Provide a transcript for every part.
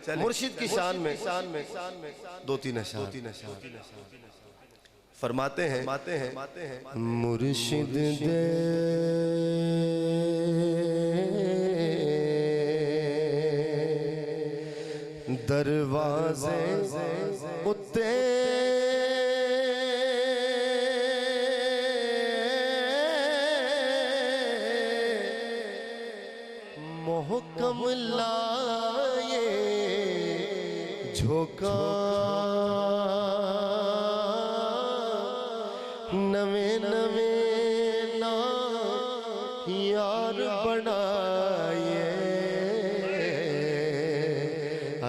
मुर्शिद की शान में दो तीन अशार फरमाते हैं मुर्शिद दे दरवाजे उत्ते मोहकम लाए झोंका नवे नवे ना यार बनाए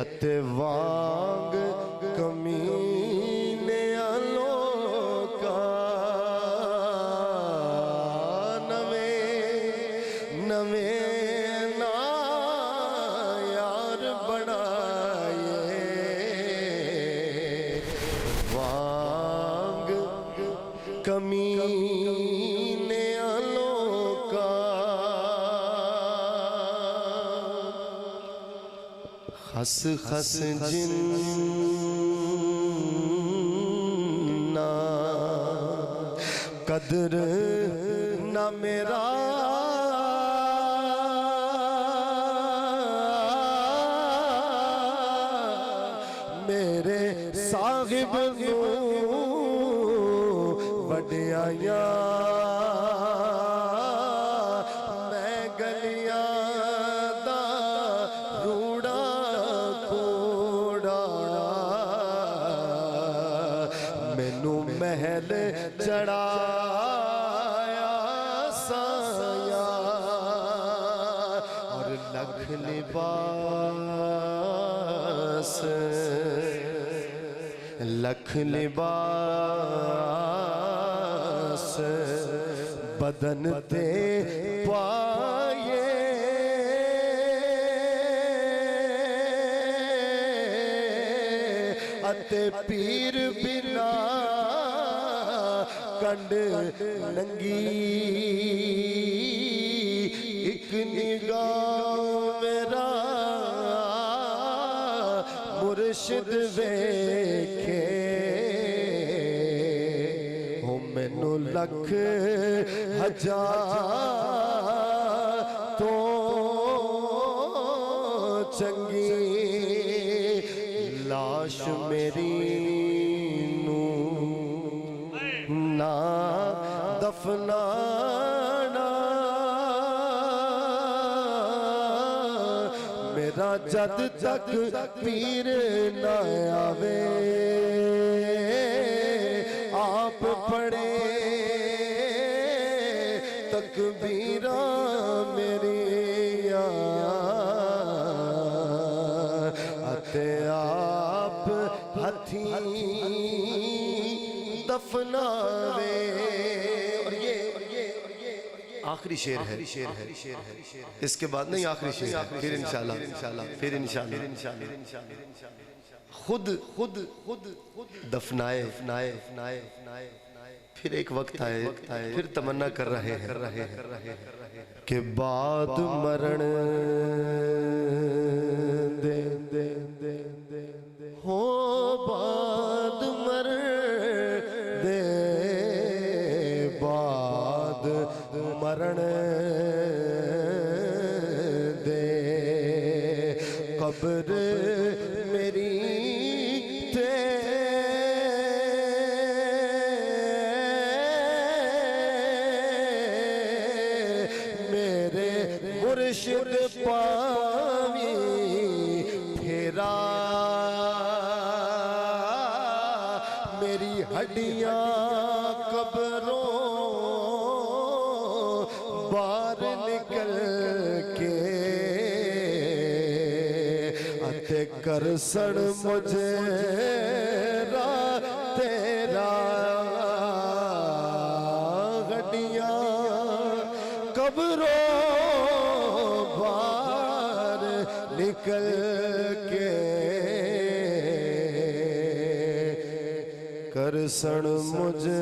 अते वांग कमीने लोका नवे नवे ना यार बनाए वांग कमीने लोका खस खस जिन्ना कदर न मेरा मेरे साहिब वड्याया मैं गलियां दा रूड़ा कोड़ा मैनू महल चढ़ाया साया और लख लिबास लख लिबास बदन ते पाए अते पीर बिना कंड नंगी एक निगाह मेरा मुर्शिद वेखे हो मैनू लख हजार तो चंगी लाश मेरी नू ना दफनाना मेरा जद तक पीर न आवे आप पढ़े तकबीरा मेरी अते आप हथी दफनावे और ये आखिरी शेर है इसके बाद नहीं आखिरी शेर फिर इंशाल्लाह खुद दफनाए फिर एक वक्त आए फिर तमन्ना कर रहे हैं कि बाद मरण दे हो बाद मरण दे बाद मरण दे कब्र मेरी ते मेरे मुर्शिद पावी फेरा मेरी हड्डियां कब्रों बाहर निकल के अते कर सड़ मुझे तेरा हड्डियां कब्रों बाहर निकल के कर सड़ मुझे